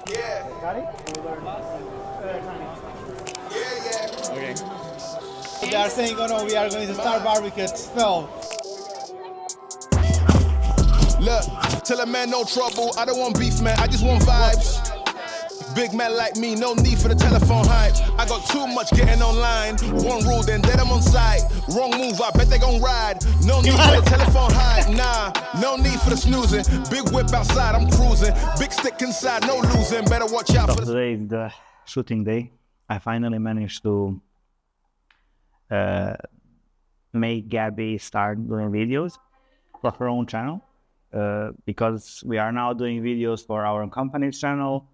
Got it? Okay. They are saying, oh no, we are going to start barbecue at 12. Look, tell a man no trouble, I don't want beef, man, I just want vibes. Big man like me, no need for the telephone hype. I got too much getting online. One rule, then dead I'm on site. Wrong move, I bet they gon' ride. No need for the telephone hype, nah. No need for the snoozing. Big whip outside, I'm cruising. Big stick inside, no losing. Better watch out for the... Today is the shooting day. I finally managed to make Gabby start doing videos for her own channel. Because we are now doing videos for our company's channel.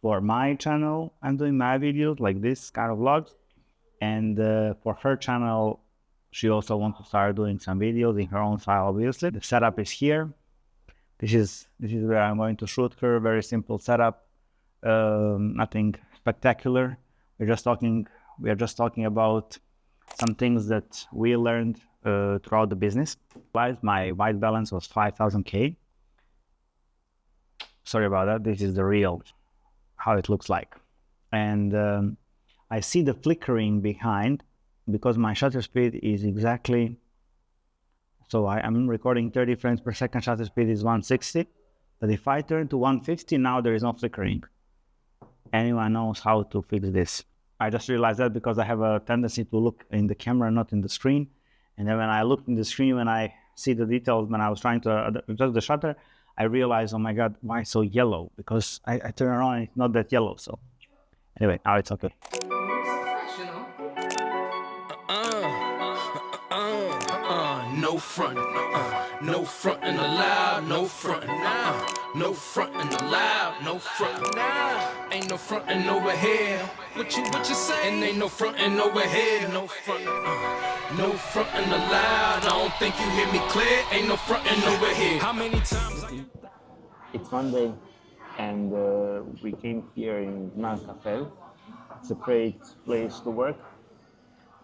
For my channel, I'm doing my videos like this kind of vlogs, and for her channel, she also wants to start doing some videos in her own style. Obviously, the setup is here. This is where I'm going to shoot her. Very simple setup, nothing spectacular. We are just talking about some things that we learned throughout the business. My white balance was 5,000K. Sorry about that. This is the real. How it looks like, and I see the flickering behind because my shutter speed is exactly, so I'm recording 30 frames per second, shutter speed is 160, but if I turn to 150 now there is no flickering. Anyone knows how to fix this? I just realized that because I have a tendency to look in the camera, not in the screen, and then when I look in the screen, when I see the details, when I was trying to adjust the shutter, I realized, oh my God, why so yellow? Because I turn around and it's not that yellow. So anyway, now it's okay. No front, no frontin' allowed, no frontin', no frontin' allowed, no frontin', ain't no frontin' over here. What you say? And ain't no frontin' over here, no frontin', no frontin' allowed. I don't think you hear me clear. Ain't no frontin' over here. How many times? It's Monday, and we came here in Man Cafe. It's a great place to work,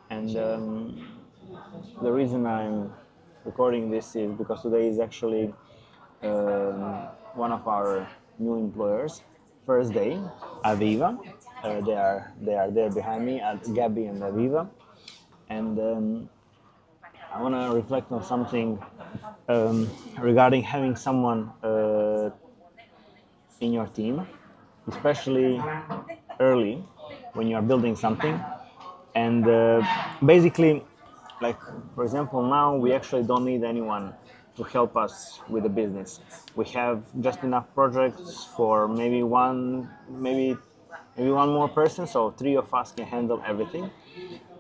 and the reason I'm recording this is because today is actually one of our new employers' first day, Aviva. They are there behind me, Gabby and Aviva, and I want to reflect on something regarding having someone in your team, especially early when you are building something, and basically, like for example, now we actually don't need anyone to help us with the business. We have just enough projects for maybe one more person, so 3 of us can handle everything.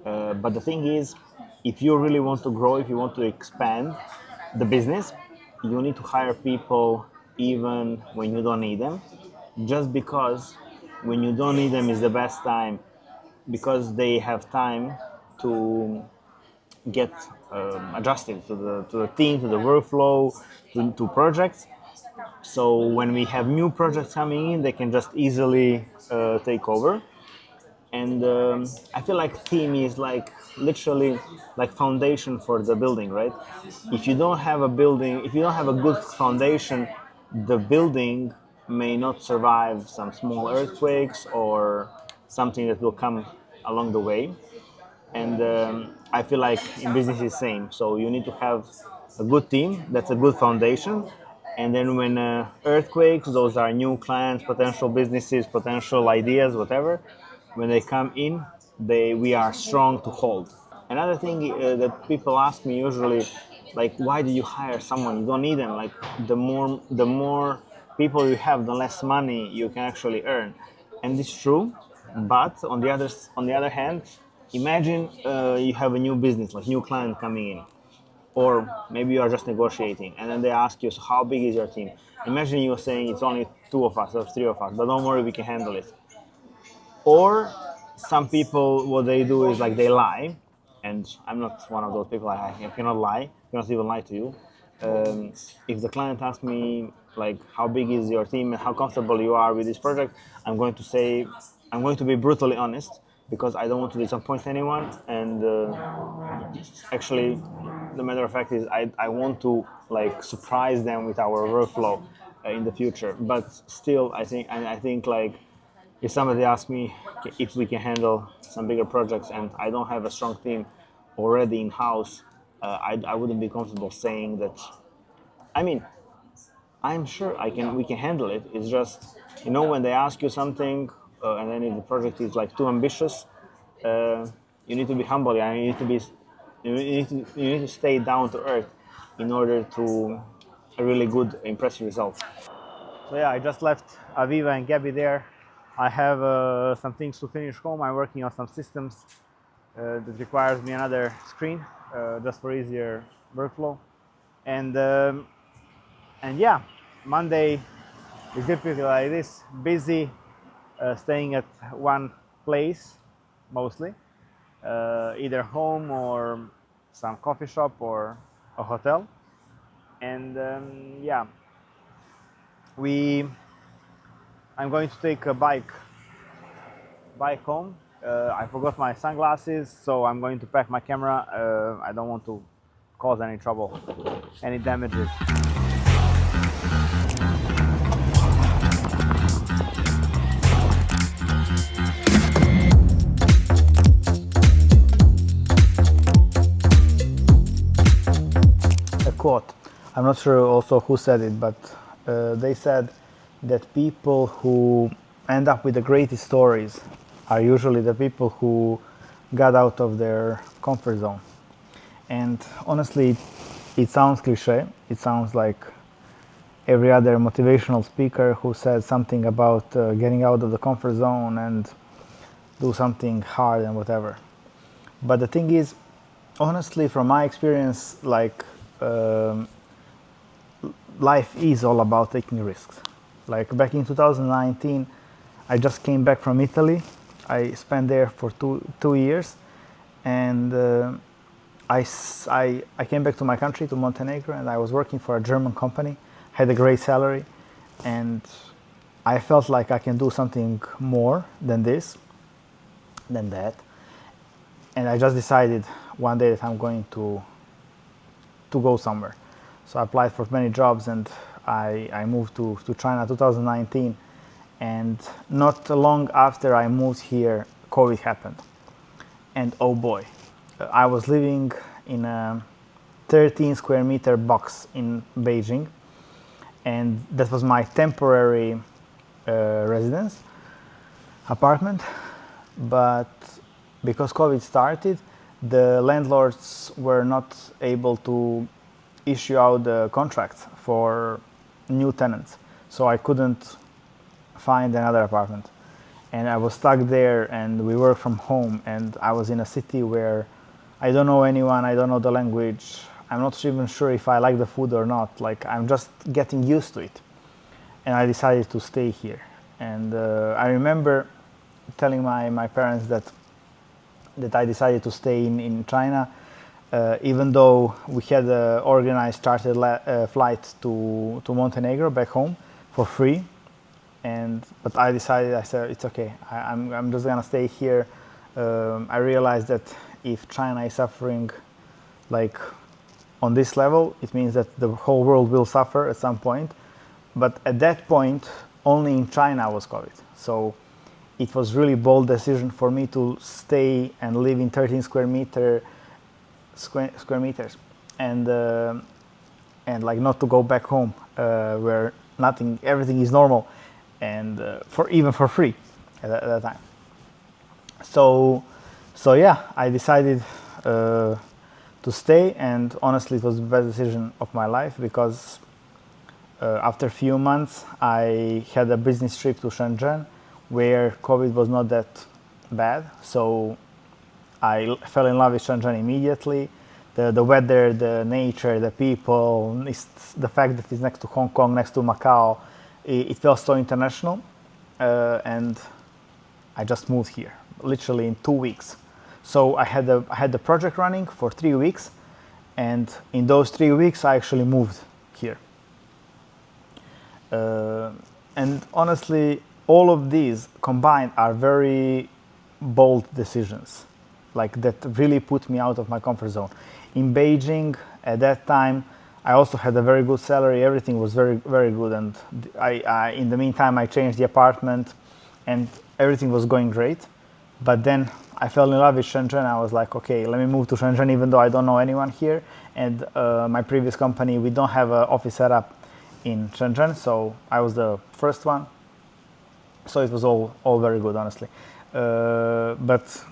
But the thing is, if you really want to grow, if you want to expand the business, you need to hire people even when you don't need them, just because when you don't need them is the best time, because they have time to get adjusted to the team, to the workflow, to projects. So when we have new projects coming in, they can just easily take over. And I feel like team is like literally like foundation for the building, right? If you don't have a building, if you don't have a good foundation, the building may not survive some small earthquakes or something that will come along the way. And I feel like in business is the same. So you need to have a good team, that's a good foundation. And then when earthquakes, those are new clients, potential businesses, potential ideas, whatever, when they come in, we are strong to hold. Another thing that people ask me usually, like, why do you hire someone? You don't need them. Like, the more people you have, the less money you can actually earn. And it's true, but on the other hand, imagine you have a new business, like new client coming in, or maybe you are just negotiating, and then they ask you, so how big is your team? Imagine you saying it's only 2 of us or 3 of us, but don't worry, we can handle it. Or some people, what they do is like they lie, and I'm not one of those people. I cannot lie, I cannot even lie to you. If the client asks me like how big is your team and how comfortable you are with this project, I'm going to be brutally honest, because I don't want to disappoint anyone, and actually the matter of fact is I want to like surprise them with our workflow. in the future. But still, I think like if somebody asks me if we can handle some bigger projects and I don't have a strong team already in house, I wouldn't be comfortable saying that. I mean, I'm sure we can handle it. It's just, when they ask you something, and then if the project is like too ambitious, uh, you need to be humble. And you need to stay down to earth in order to a really good, impressive result. So yeah, I just left Aviva and Gabby there. I have some things to finish home. I'm working on some systems that requires me another screen, just for easier workflow. And yeah, Monday is typically like this, busy, staying at one place mostly, either home or some coffee shop or a hotel. And yeah, I'm going to take a bike home. I forgot my sunglasses, so I'm going to pack my camera. I don't want to cause any trouble, any damages. A quote. I'm not sure also who said it, but they said that people who end up with the greatest stories are usually the people who got out of their comfort zone. And honestly, it sounds cliche. It sounds like every other motivational speaker who said something about getting out of the comfort zone and do something hard and whatever. But the thing is, honestly, from my experience, like life is all about taking risks. Like back in 2019, I just came back from Italy. I spent there for two years, and I came back to my country, to Montenegro, and I was working for a German company, had a great salary, and I felt like I can do something more than that. And I just decided one day that I'm going to go somewhere. So I applied for many jobs, and I moved to China 2019. And not long after I moved here, COVID happened. And oh boy, I was living in a 13 square meter box in Beijing. And that was my temporary residence, apartment. But because COVID started, the landlords were not able to issue out the contracts for new tenants. So I couldn't find another apartment. And I was stuck there, and we work from home, and I was in a city where I don't know anyone, I don't know the language, I'm not even sure if I like the food or not. Like, I'm just getting used to it. And I decided to stay here. And I remember telling my parents that I decided to stay in China, even though we had organized chartered flight to Montenegro back home for free. But I said it's okay. I'm just gonna stay here. I realized that if China is suffering like on this level, it means that the whole world will suffer at some point. But at that point, only in China was COVID. So it was really bold decision for me to stay and live in 13 square meters and like not to go back home where everything is normal and even for free at that time. So yeah, I decided to stay, and honestly it was the best decision of my life because after a few months I had a business trip to Shenzhen where COVID was not that bad. So I fell in love with Shenzhen immediately. The weather, the nature, the people, the fact that it's next to Hong Kong, next to Macau, it felt so international. And I just moved here, literally in 2 weeks. So I had the project running for 3 weeks, and in those 3 weeks I actually moved here. And honestly, all of these combined are very bold decisions, like that really put me out of my comfort zone. In Beijing, at that time, I also had a very good salary. Everything was very, very good. And in the meantime, I changed the apartment and everything was going great. But then I fell in love with Shenzhen. I was like, okay, let me move to Shenzhen, even though I don't know anyone here. And my previous company, we don't have an office set up in Shenzhen. So I was the first one. So it was all very good, honestly. But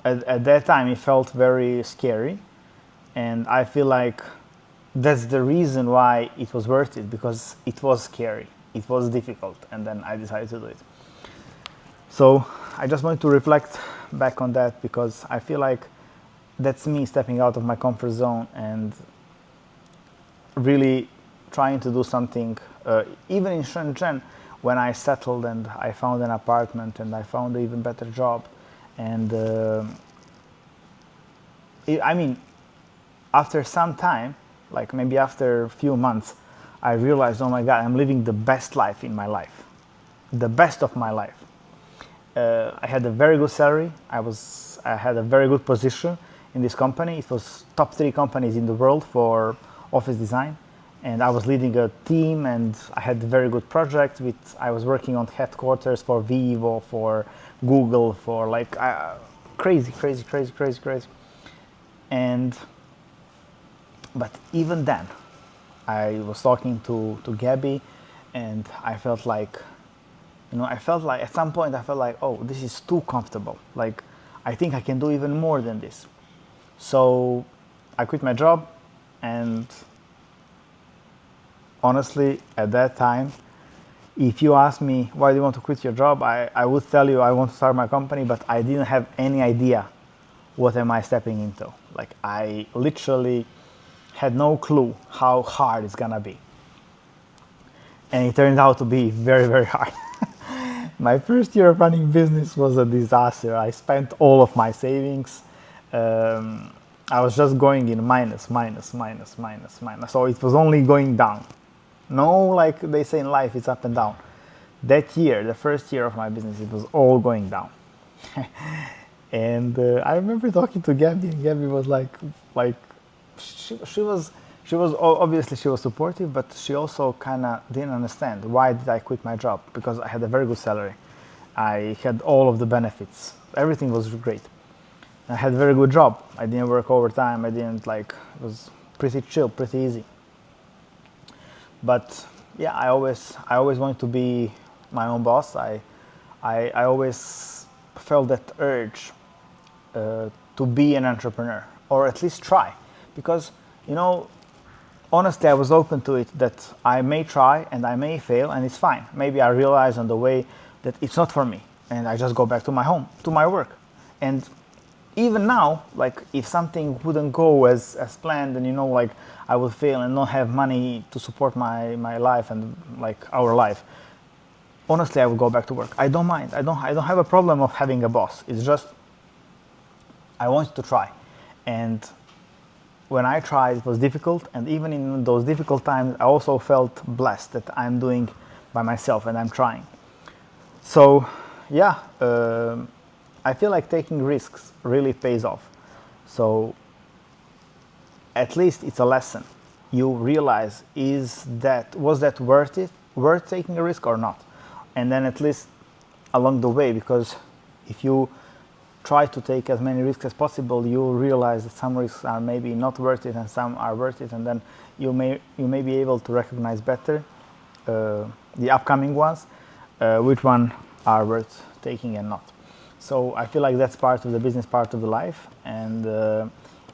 at that time, it felt very scary. And I feel like that's the reason why it was worth it, because it was scary, it was difficult, and then I decided to do it. So I just wanted to reflect back on that, because I feel like that's me stepping out of my comfort zone and really trying to do something. Even in Shenzhen, when I settled and I found an apartment and I found an even better job, and I mean, after some time, like maybe after a few months, I realized, oh my God, I'm living the best life in my life, the best of my life. I had a very good salary. I had a very good position in this company. It was top 3 companies in the world for office design, and I was leading a team, and I had a very good project. I was working on headquarters for Vivo, for Google, for like crazy. But even then, I was talking to Gabby, and I felt like, at some point I felt like, oh, this is too comfortable. Like, I think I can do even more than this. So I quit my job, and honestly, at that time, if you ask me, why do you want to quit your job? I would tell you I want to start my company, but I didn't have any idea what am I stepping into. Like, I literally had no clue how hard it's gonna be. And it turned out to be very, very hard. My first year of running business was a disaster. I spent all of my savings. I was just going in minus. So it was only going down. No, like they say in life, it's up and down. That year, the first year of my business, it was all going down. And I remember talking to Gabby, and Gabby was like she was obviously she was supportive, but she also kind of didn't understand why did I quit my job, because I had a very good salary. I had all of the benefits. Everything was great. I had a very good job. I didn't work overtime. It was pretty chill, pretty easy. But yeah, I always wanted to be my own boss. I always felt that urge to be an entrepreneur, or at least try. Because, honestly, I was open to it, that I may try and I may fail, and it's fine. Maybe I realize on the way that it's not for me, and I just go back to my home, to my work. And even now, like, if something wouldn't go as planned, and like I would fail and not have money to support my life and like our life, honestly, I would go back to work. I don't mind. I don't have a problem of having a boss. It's just I wanted to try. And when I tried, it was difficult, and even in those difficult times, I also felt blessed that I'm doing by myself and I'm trying. So yeah, I feel like taking risks really pays off. So at least it's a lesson. You realize, was that worth taking a risk or not? And then at least along the way, because if you try to take as many risks as possible, you realize that some risks are maybe not worth it and some are worth it, and then you may be able to recognize better the upcoming ones, which one are worth taking and not. So I feel like that's part of the business, part of the life. And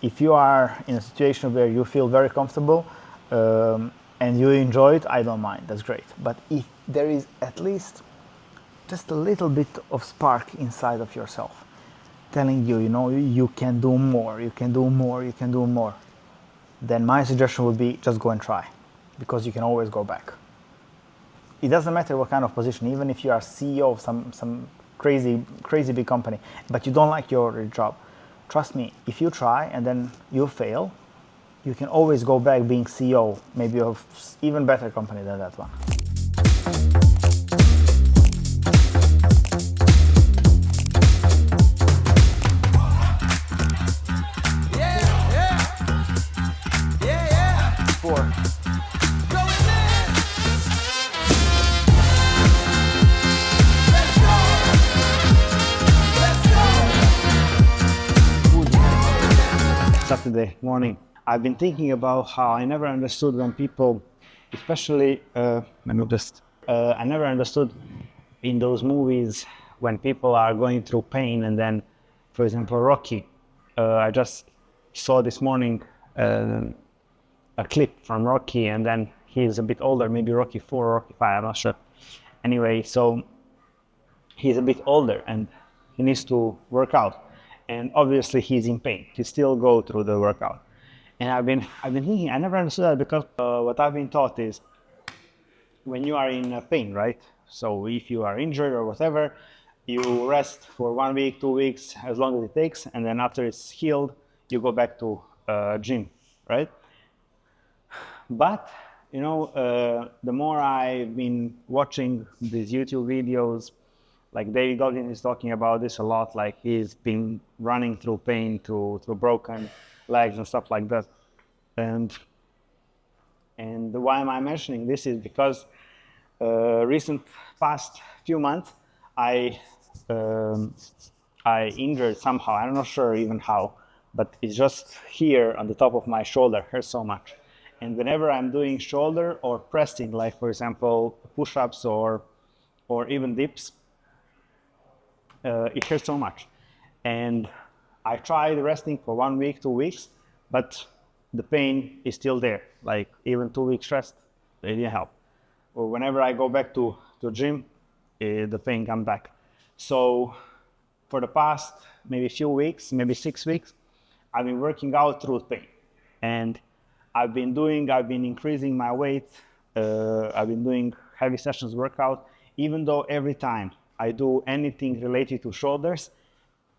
if you are in a situation where you feel very comfortable and you enjoy it, I don't mind, that's great. But if there is at least just a little bit of spark inside of yourself telling you, you can do more, then my suggestion would be just go and try, because you can always go back. It doesn't matter what kind of position, even if you are CEO of some crazy big company, but you don't like your job. Trust me, if you try and then you fail, you can always go back being CEO, maybe of even better company than that one. Saturday morning, I've been thinking about how I never understood when people, especially, I never understood in those movies when people are going through pain, and then, for example, Rocky. I just saw this morning a clip from Rocky, and then he's a bit older, maybe Rocky 4 or Rocky 5, I'm not sure. Anyway, so he's a bit older and he needs to work out. And obviously he's in pain. He still go through the workout. And I've been thinking, I never understood that, because what I've been taught is when you are in pain, right? So if you are injured or whatever, you rest for 1 week, 2 weeks, as long as it takes, and then after it's healed, you go back to gym, right? But the more I've been watching these YouTube videos, like David Goggins is talking about this a lot, like he's been running through pain, through broken legs and stuff like that. And why am I mentioning this is because recent past few months, I injured somehow, I'm not sure even how, but it's just here on the top of my shoulder, hurts so much. And whenever I'm doing shoulder or pressing, like for example, push-ups or even dips, it hurts so much. And I tried resting for 1 week, 2 weeks, but the pain is still there. Like even 2 weeks rest, it didn't help. Or whenever I go back to gym, the pain comes back. So for the past maybe few weeks, maybe 6 weeks, I've been working out through pain. And I've been increasing my weight. I've been doing heavy sessions workout, even though every time I do anything related to shoulders,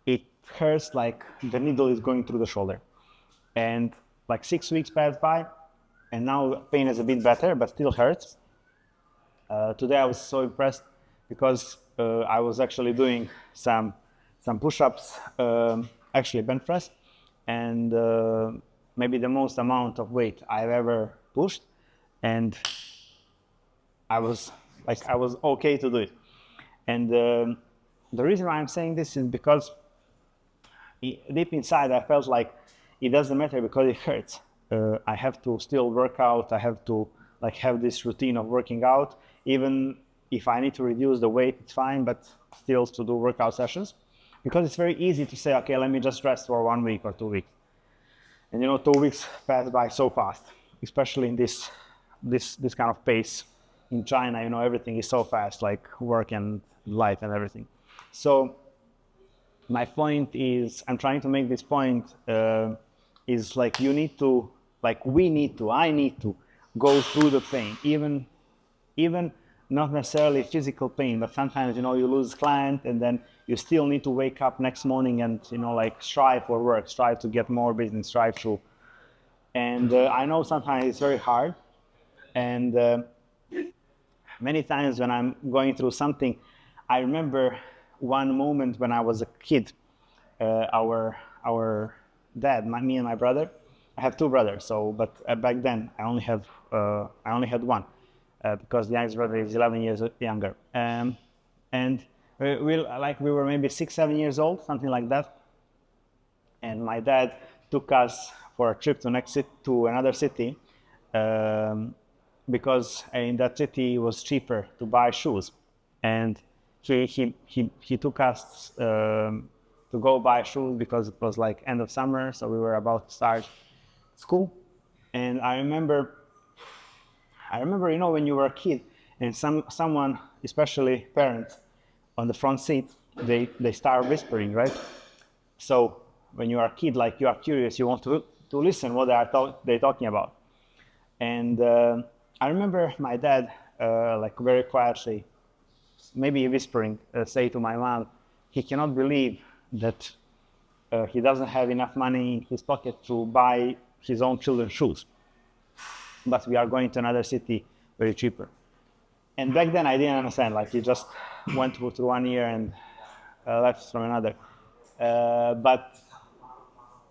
it hurts like the needle is going through the shoulder. And like 6 weeks passed by, and now pain is a bit better, but still hurts. Today I was so impressed because I was actually doing some push-ups, actually bench press, and maybe the most amount of weight I've ever pushed, and I was okay to do it. And the reason why I'm saying this is because deep inside I felt like it doesn't matter because it hurts. I have to still work out. I have to like have this routine of working out. Even if I need to reduce the weight, it's fine, but still to do workout sessions, because it's very easy to say, okay, let me just rest for 1 week or 2 weeks. And 2 weeks pass by so fast, especially in this kind of pace. In China, everything is so fast, like work and life and everything. So my point is, I'm trying to make this point, is like I need to go through the pain, even not necessarily physical pain, but sometimes, you lose client and then you still need to wake up next morning and, strive for work, strive to get more business, strive to. And I know sometimes it's very hard. And many times when I'm going through something, I remember one moment when I was a kid, our dad, me and my brother, I have 2 brothers, but back then I only had one. Because the youngest brother is 11 years younger, and we were maybe 6-7 years old, something like that. And my dad took us for a trip to another city, because in that city it was cheaper to buy shoes. And he took us to go buy shoes because it was like end of summer, so we were about to start school. And I remember, when you were a kid and someone, especially parents, on the front seat, they start whispering, right? So when you are a kid, like you are curious, you want to listen what they're talking about. And I remember my dad, like very quietly, maybe whispering, say to my mom, he cannot believe that he doesn't have enough money in his pocket to buy his own children's shoes. But we are going to another city very cheaper. And back then I didn't understand, like he just went through 1 year and left from another. But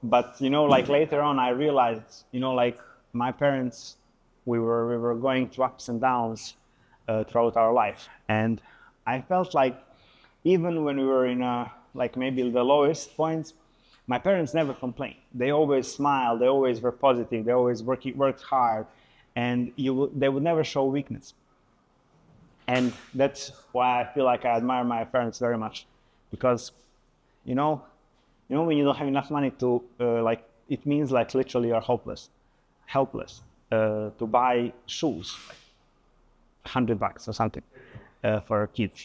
like later on I realized, like my parents, we were going through ups and downs throughout our life. And I felt like even when we were in like maybe the lowest points, my parents never complained. They always smiled, they always were positive, they always worked hard, and they would never show weakness. And that's why I feel like I admire my parents very much, because when you don't have enough money to like, it means like literally you're helpless to buy shoes, like $100 or something for kids,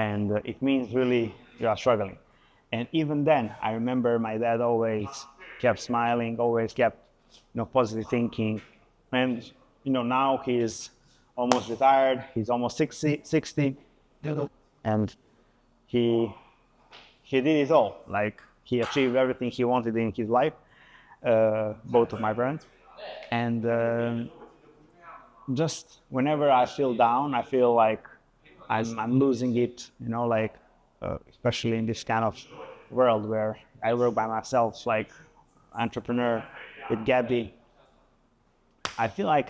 and it means really you are struggling. And even then, I remember my dad always kept smiling, always kept positive thinking, and now he's almost retired. He's almost 60, and he did it all. Like, he achieved everything he wanted in his life, both of my parents. And just whenever I feel down, I feel like I'm losing it, especially in this kind of world where I work by myself, like entrepreneur with Gabby. I feel like,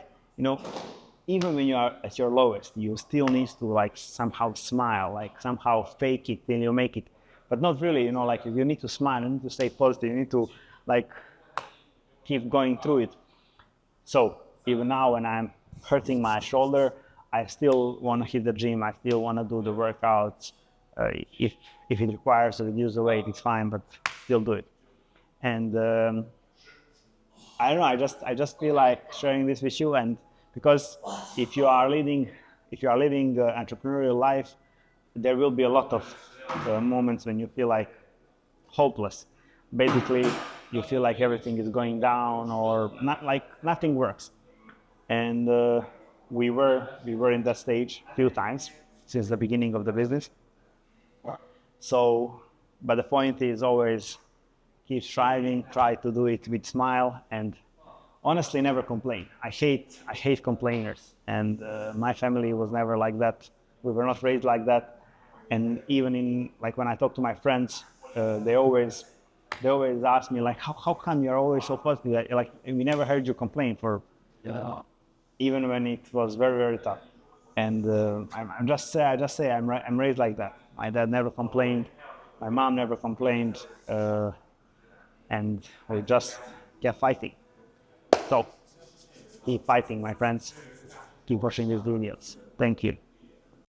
even when you are at your lowest, you still need to like somehow smile, like somehow fake it till you make it. But not really, like you need to smile, you need to stay positive, you need to like keep going through it. So even now when I'm hurting my shoulder, I still want to hit the gym, I still want to do the workouts. If it requires to reduce the weight, it's fine, but still do it. And I don't know, I just feel like sharing this with you, and because if you are leading entrepreneurial life, there will be a lot of moments when you feel like hopeless. Basically, you feel like everything is going down, or not, like nothing works. And we were in that stage a few times since the beginning of the business. So, but the point is always keep striving, try to do it with smile, and honestly never complain. I hate complainers, and my family was never like that. We were not raised like that. And even in, like, when I talk to my friends, they always ask me, like, how come you're always so positive? Like, we never heard you complain for even when it was very, very tough. And I just say I'm raised like that. My dad never complained, my mom never complained, and we just kept fighting. So keep fighting, my friends. Keep watching these videos. Thank you.